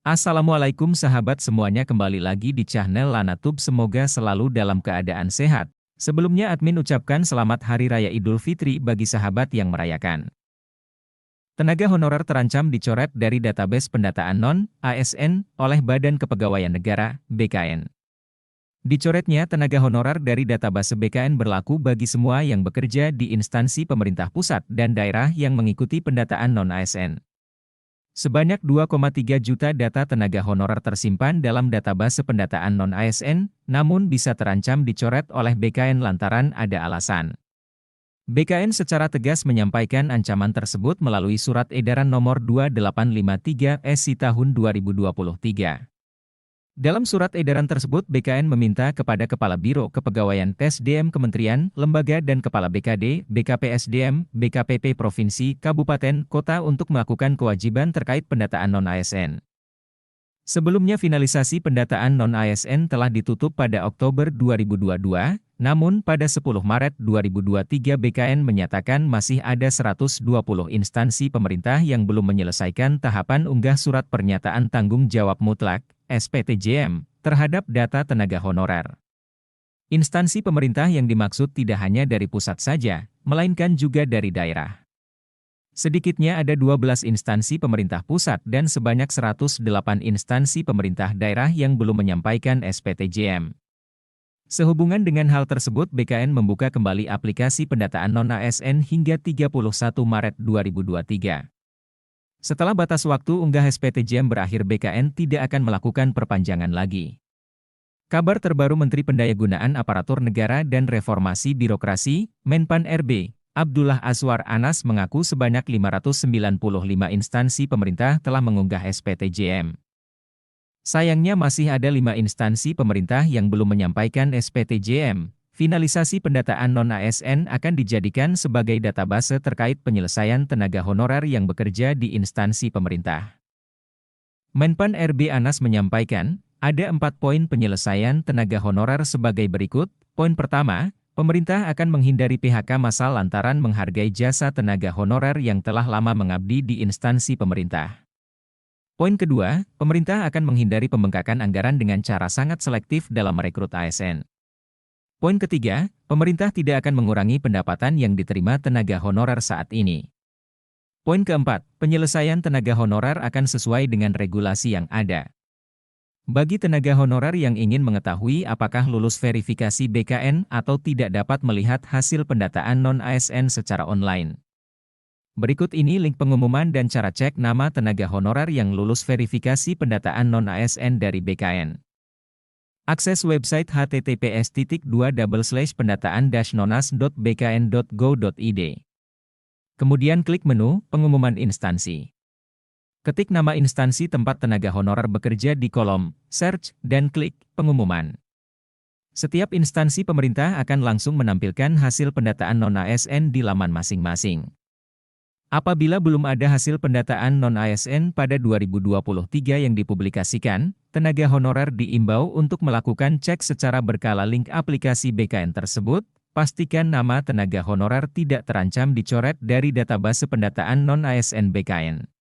Assalamualaikum sahabat semuanya, kembali lagi di channel Lanatub, semoga selalu dalam keadaan sehat. Sebelumnya admin ucapkan selamat Hari Raya Idul Fitri bagi sahabat yang merayakan. Tenaga honorer terancam dicoret dari database pendataan non-ASN oleh Badan Kepegawaian Negara, BKN. Dicoretnya tenaga honorer dari database BKN berlaku bagi semua yang bekerja di instansi pemerintah pusat dan daerah yang mengikuti pendataan non-ASN. Sebanyak 2,3 juta data tenaga honorer tersimpan dalam database pendataan non-ASN, namun bisa terancam dicoret oleh BKN lantaran ada alasan. BKN secara tegas menyampaikan ancaman tersebut melalui Surat Edaran Nomor 2853/SI tahun 2023. Dalam surat edaran tersebut, BKN meminta kepada Kepala Biro Kepegawaian (SDM) Kementerian, Lembaga dan Kepala BKD, BKPSDM, BKPP Provinsi, Kabupaten, Kota untuk melakukan kewajiban terkait pendataan non-ASN. Sebelumnya finalisasi pendataan non-ASN telah ditutup pada Oktober 2022, namun pada 10 Maret 2023 BKN menyatakan masih ada 120 instansi pemerintah yang belum menyelesaikan tahapan unggah surat pernyataan tanggung jawab mutlak (SPTJM) terhadap data tenaga honorer. Instansi pemerintah yang dimaksud tidak hanya dari pusat saja, melainkan juga dari daerah. Sedikitnya ada 12 instansi pemerintah pusat dan sebanyak 108 instansi pemerintah daerah yang belum menyampaikan SPTJM. Sehubungan dengan hal tersebut, BKN membuka kembali aplikasi pendataan non-ASN hingga 31 Maret 2023. Setelah batas waktu unggah SPTJM berakhir, BKN tidak akan melakukan perpanjangan lagi. Kabar terbaru Menteri Pendayagunaan Aparatur Negara dan Reformasi Birokrasi, Menpan RB, Abdullah Azwar Anas mengaku sebanyak 595 instansi pemerintah telah mengunggah SPTJM. Sayangnya masih ada 5 instansi pemerintah yang belum menyampaikan SPTJM. Finalisasi pendataan non-ASN akan dijadikan sebagai database terkait penyelesaian tenaga honorer yang bekerja di instansi pemerintah. Menpan RB Anas menyampaikan, ada 4 poin penyelesaian tenaga honorer sebagai berikut. Poin pertama, pemerintah akan menghindari PHK massal lantaran menghargai jasa tenaga honorer yang telah lama mengabdi di instansi pemerintah. Poin kedua, pemerintah akan menghindari pembengkakan anggaran dengan cara sangat selektif dalam merekrut ASN. Poin ketiga, pemerintah tidak akan mengurangi pendapatan yang diterima tenaga honorer saat ini. Poin keempat, penyelesaian tenaga honorer akan sesuai dengan regulasi yang ada. Bagi tenaga honorer yang ingin mengetahui apakah lulus verifikasi BKN atau tidak, dapat melihat hasil pendataan non-ASN secara online. Berikut ini link pengumuman dan cara cek nama tenaga honorer yang lulus verifikasi pendataan non-ASN dari BKN. Akses website https://pendataan-nonas.bkn.go.id. Kemudian klik menu pengumuman instansi. Ketik nama instansi tempat tenaga honorer bekerja di kolom search dan klik pengumuman. Setiap instansi pemerintah akan langsung menampilkan hasil pendataan non-ASN di laman masing-masing. Apabila belum ada hasil pendataan non-ASN pada 2023 yang dipublikasikan, tenaga honorer diimbau untuk melakukan cek secara berkala link aplikasi BKN tersebut. Pastikan nama tenaga honorer tidak terancam dicoret dari database pendataan non-ASN BKN.